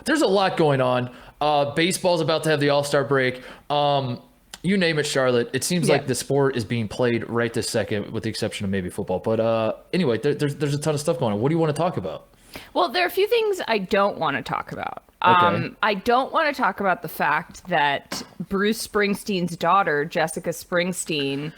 There's a lot going on. Baseball's about to have the All-Star break. You name it, Charlotte. It seems like the sport is being played right this second, with the exception of maybe football. But anyway, there's a ton of stuff going on. What do you want to talk about? Well, there are a few things I don't want to talk about. Okay. I don't want to talk about the fact that Bruce Springsteen's daughter, Jessica Springsteen,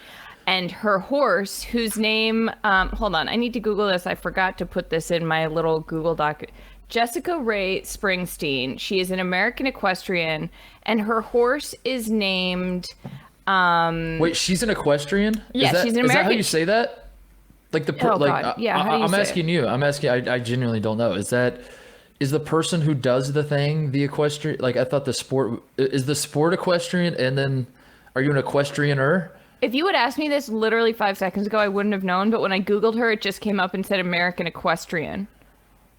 and her horse, whose name, hold on, I need to Google this. I forgot to put this in my little Google Doc. Jessica Ray Springsteen. She is an American equestrian, and her horse is named. Wait, she's an equestrian? Yeah, she's an American. Is that how you say that? Like Oh, God. Yeah, how do you I'm say asking it? you. I'm asking. I genuinely don't know. Is the person who does the thing the equestrian? Like, I thought the sport is the sport equestrian, and then are you an equestrianer? If you had asked me this literally 5 seconds ago, I wouldn't have known. But when I Googled her, it just came up and said American equestrian.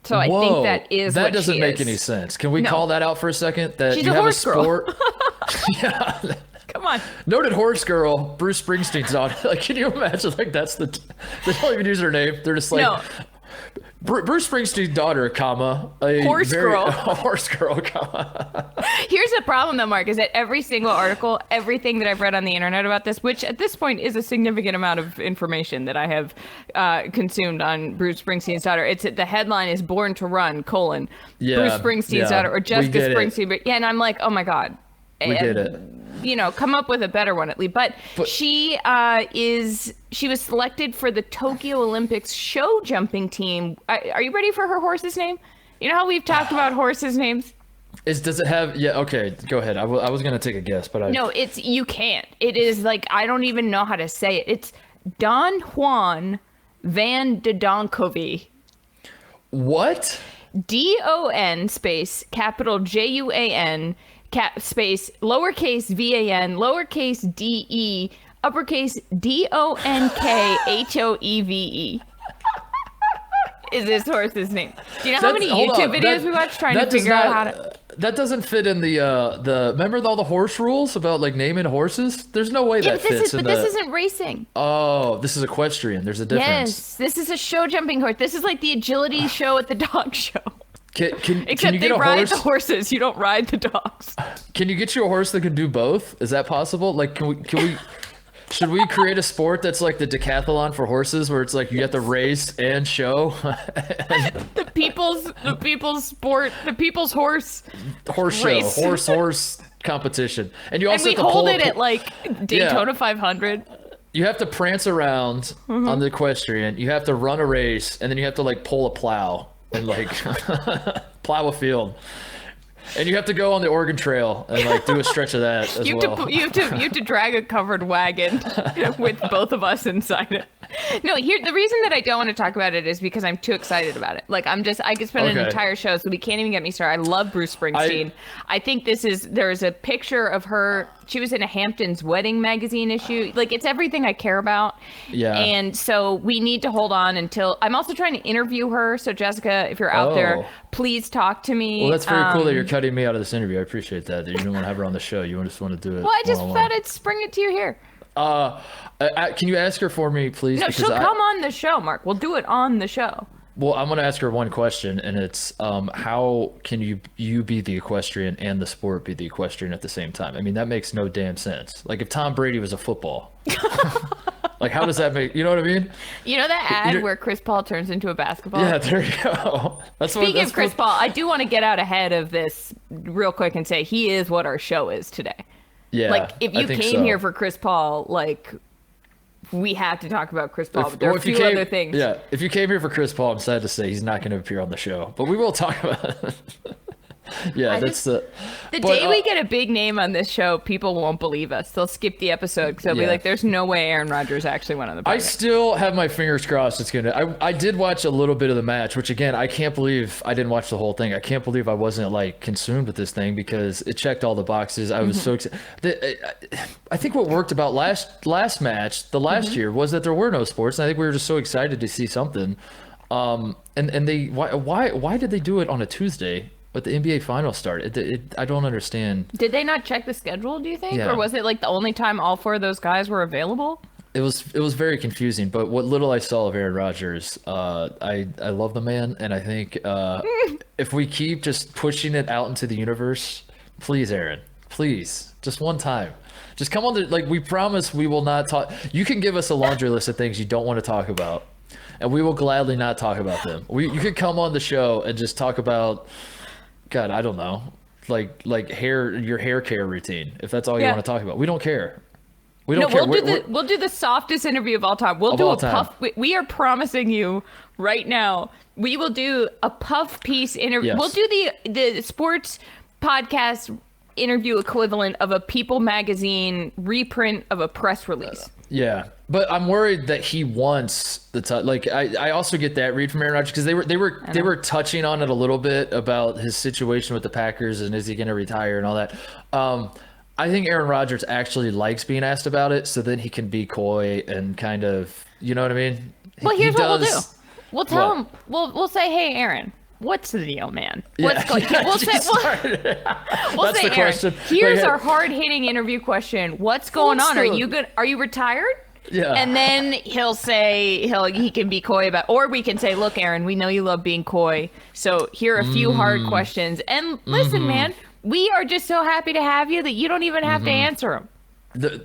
So I think that is that what doesn't she make is. any sense. Can we No. call that out for a second? That She's you a have horse a girl. sport. Yeah. Come on. Noted horse girl, Bruce Springsteen's on. Like, can you imagine? Like, they don't even use her name. They're just like No. Bruce Springsteen's daughter, comma a Horse girl. a horse girl, comma. Here's the problem, though, Mark, is that every single article, everything that I've read on the internet about this, which at this point is a significant amount of information that I have consumed on Bruce Springsteen's daughter. The headline is "Born to Run: Bruce Springsteen's daughter," or Jessica Springsteen. But yeah, and I'm like, oh my God. We get it. You know, come up with a better one at least. But she was selected for the Tokyo Olympics show jumping team. Are you ready for her horse's name? You know how we've talked about horses' names? Does it have? Yeah. Okay. Go ahead. I was gonna take a guess, but No, you can't. It is like, I don't even know how to say it. It's Don Juan Van de Donkovi. What? DON space capital JUAN space lowercase VAN lowercase DE uppercase DONKHOEVE is this horse's name. Do you know how many YouTube videos we watched trying to figure out how to... That doesn't fit in the remember all the horse rules about like naming horses? There's no way that fits in this isn't racing. Oh, this is equestrian. There's a difference. Yes, this is a show jumping horse. This is like the agility show at the dog show. Except you they ride the horses, you don't ride the dogs. Can you get you a horse that can do both? Is that possible? Like, can we should we create a sport that's like the decathlon for horses, where it's like you have to race and show? The people's sport, the people's horse show, race. horse competition, and you also and we have to hold it at like Daytona 500. You have to prance around on the equestrian. You have to run a race, and then you have to like pull a plow and like plow a field. And you have to go on the Oregon Trail and like do a stretch of that as well. You have to drag a covered wagon with both of us inside it. No, the reason that I don't want to talk about it is because I'm too excited about it. Like, I could spend an entire show, so we can't even get me started. I love Bruce Springsteen. I think there's a picture of her. She was in a Hamptons wedding magazine issue. Like, it's everything I care about. Yeah. And so we need to hold on until, I'm also trying to interview her. So Jessica, if you're out there, please talk to me. Well, that's very cool that you're cutting me out of this interview. I appreciate that you didn't want to have her on the show. You just want to do it. Well, I just thought I'd spring it to you here. Can you ask her for me, please? No, she'll come on the show, Mark. We'll do it on the show. Well, I'm going to ask her one question, and it's how can you be the equestrian and the sport be the equestrian at the same time? I mean, that makes no damn sense. Like, if Tom Brady was a football, like, how does that make, you know what I mean? You know that ad where Chris Paul turns into a basketball? Yeah, there you go. Speaking of Chris Paul, I do want to get out ahead of this real quick and say he is what our show is today. Yeah, like, if you came here for Chris Paul, like, we have to talk about Chris Paul. But there are a few other things. Yeah, if you came here for Chris Paul, I'm sad to say he's not going to appear on the show, but we will talk about it. Yeah, the day we get a big name on this show, people won't believe us. They'll skip the episode because they'll be like, "There's no way Aaron Rodgers actually went on the podcast." I still have my fingers crossed it's gonna. I did watch a little bit of the match, which again, I can't believe I didn't watch the whole thing. I can't believe I wasn't like consumed with this thing because it checked all the boxes. I was so excited. I think what worked about last match, the last year, was that there were no sports. And I think we were just so excited to see something. And they why did they do it on a Tuesday? But the NBA Finals started. I don't understand. Did they not check the schedule, do you think? Yeah. Or was it like the only time all four of those guys were available? it was very confusing. But what little I saw of Aaron Rodgers, I love the man, and I think if we keep just pushing it out into the universe, please, Aaron, please, just one time. Just come on like we promise we will not talk. You can give us a laundry list of things you don't want to talk about, and we will gladly not talk about them. You could come on the show and just talk about, God, I don't know, like your hair care routine, if that's all you want to talk about. We don't care. We don't care. We'll do the softest interview of all time. We'll do a puff. We are promising you right now, we will do a puff piece interview. Yes. We'll do the sports podcast interview equivalent of a People magazine reprint of a press release. Yeah, but I'm worried that he wants the like. I also get that read from Aaron Rodgers because they were touching on it a little bit about his situation with the Packers and is he going to retire and all that. I think Aaron Rodgers actually likes being asked about it, so then he can be coy and kind of, you know what I mean? Well, here's what we'll do. We'll tell him. We'll say, hey, Aaron. What's the deal, man? What's going on? We'll say, Aaron, here's our hard-hitting interview question. What's going on? Are you good? Are you retired? Yeah. And then he'll say he can be coy about, or we can say, look, Aaron, we know you love being coy, so here are a few hard questions. And listen, man, we are just so happy to have you that you don't even have to answer them.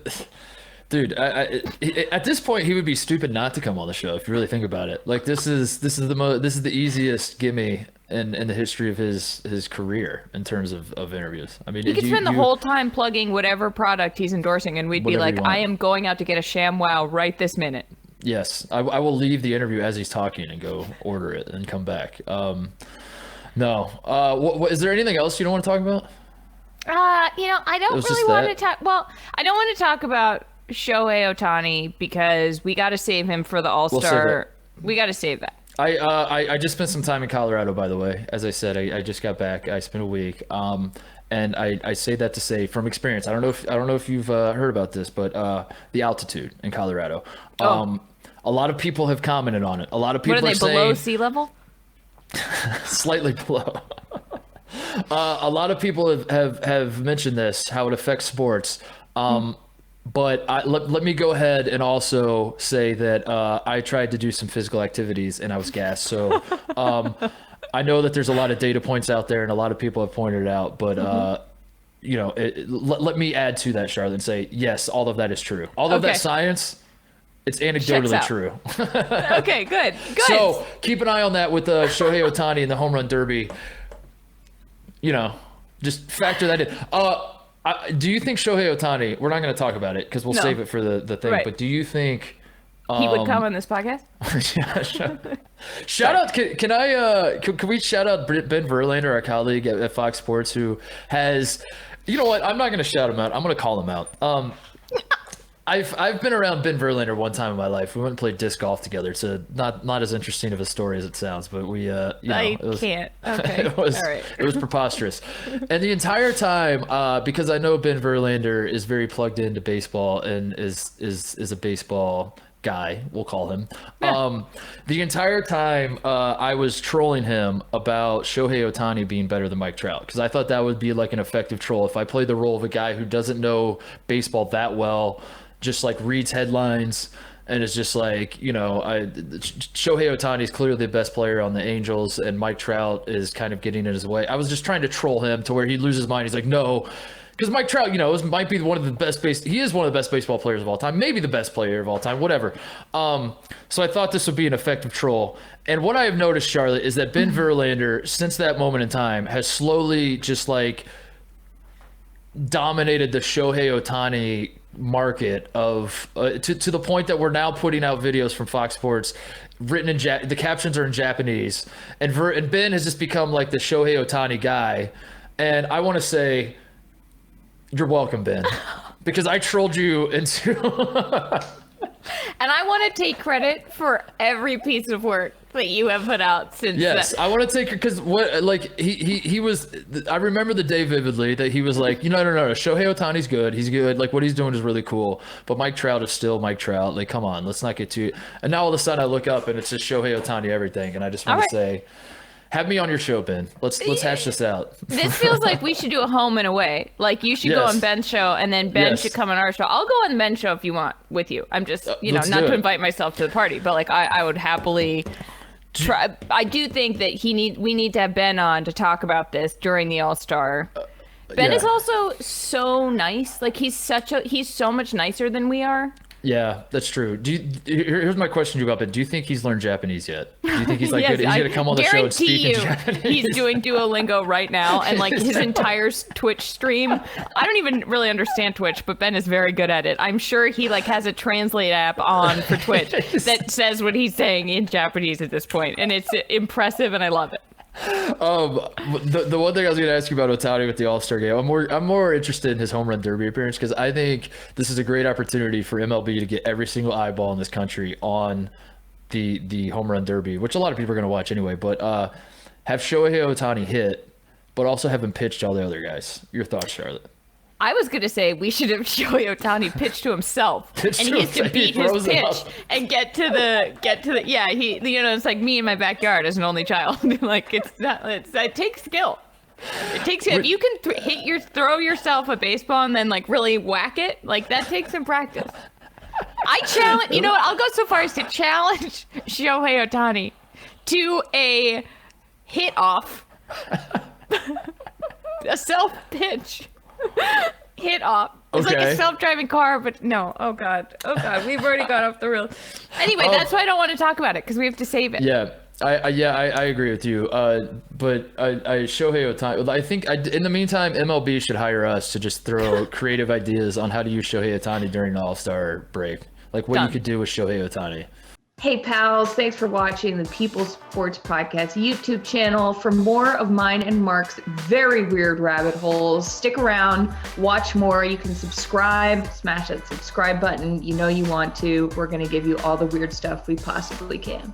Dude, at this point, he would be stupid not to come on the show if you really think about it. Like this is the easiest gimme in the history of his career in terms of interviews. I mean, he could spend the whole time plugging whatever product he's endorsing, and we'd be like, I am going out to get a ShamWow right this minute. Yes, I will leave the interview as he's talking and go order it and come back. No, is there anything else you don't want to talk about? I don't really want to talk. Well, I don't want to talk about Shohei Ohtani because we got to save him for the All-Star. We got to save that. I just spent some time in Colorado, by the way. As I said, I just got back. I spent a week. And I say that to say from experience. I don't know if you've heard about this, but the altitude in Colorado. A lot of people have commented on it. A lot of people are saying below sea level. Slightly below. A lot of people have mentioned this, how it affects sports. But let me go ahead and also say that I tried to do some physical activities and I was gassed. So I know that there's a lot of data points out there and a lot of people have pointed it out. But, let me add to that, Charlotte, and say, yes, all of that is true. All of that science, it's anecdotally true. Okay, good. So keep an eye on that with Shohei Ohtani and the home run derby. Just factor that in. Do you think Shohei Ohtani, we're not going to talk about it because we'll save it for the thing, but do you think he would come on this podcast? Yeah, shout out. Can we shout out Ben Verlander, our colleague at Fox Sports, who has, you know what? I'm not going to shout him out. I'm going to call him out. I've been around Ben Verlander one time in my life. We went and played disc golf together. It's not as interesting of a story as it sounds, but we can't. Okay. It was preposterous. And the entire time, because I know Ben Verlander is very plugged into baseball and is a baseball guy, we'll call him. Yeah. The entire time I was trolling him about Shohei Ohtani being better than Mike Trout because I thought that would be like an effective troll if I played the role of a guy who doesn't know baseball that well, just like reads headlines and is just like, Shohei Ohtani is clearly the best player on the Angels and Mike Trout is kind of getting in his way. I was just trying to troll him to where he loses his mind. He's like, no, because Mike Trout, might be one of the best he is one of the best baseball players of all time, maybe the best player of all time, whatever. So I thought this would be an effective troll. And what I have noticed, Charlotte, is that Ben Verlander, since that moment in time, has slowly just like dominated the Shohei Ohtani market of to the point that we're now putting out videos from Fox Sports written in the captions are in Japanese, and Ben has just become like the Shohei Ohtani guy. And I want to say you're welcome, Ben, because I trolled you into and I want to take credit for every piece of work that you have put out since. Yes, I want to take because he was. I remember the day vividly that he was like, no, Shohei Ohtani's good. He's good. Like what he's doing is really cool. But Mike Trout is still Mike Trout. Like, come on, let's not get too. And now all of a sudden I look up and it's just Shohei Ohtani everything. And I just want to say, Have me on your show, Ben. Let's hash this out. This feels like we should do a home and away. Like you should go on Ben's show, and then Ben should come on our show. I'll go on Ben's show if you want with you. I'm just, not to invite myself to the party, but like I would happily try. I do think that we need to have Ben on to talk about this during the All-Star. Ben is also so nice. Like he's so much nicer than we are. Yeah, that's true. Here's my question to you about Ben. Do you think he's learned Japanese yet? Do you think he's like yes, good? He's going to come on the show and speak in Japanese? He's doing Duolingo right now, and like his entire Twitch stream. I don't even really understand Twitch, but Ben is very good at it. I'm sure he like has a translate app on for Twitch that says what he's saying in Japanese at this point, and it's impressive, and I love it. The one thing I was going to ask you about Ohtani with the All-Star game, I'm more interested in his home run derby appearance, because I think this is a great opportunity for MLB to get every single eyeball in this country on the home run derby, which a lot of people are going to watch anyway. But have Shohei Ohtani hit, but also have him pitch to all the other guys. Your thoughts, Charlotte? I was going to say we should have Shohei Ohtani pitch to himself, and he has to beat his pitch and get to the it's like me in my backyard as an only child. Like it takes skill. It takes if you can throw yourself a baseball and then like really whack it, like that takes some practice. I challenge, you know what? I'll go so far as to challenge Shohei Ohtani to a hit off, a self pitch. Hit off. It's like a self-driving car, but no. Oh god. We've already got off the rails. Anyway, that's why I don't want to talk about it, because we have to save it. Yeah, I agree with you. But Shohei Ohtani. I think in the meantime, MLB should hire us to just throw creative ideas on how to use Shohei Ohtani during the All-Star break, like what you could do with Shohei Ohtani. Hey pals, thanks for watching the People's Sports Podcast YouTube channel. For more of mine and Mark's very weird rabbit holes, stick around, watch more. You can subscribe, smash that subscribe button. You know you want to. We're going to give you all the weird stuff we possibly can.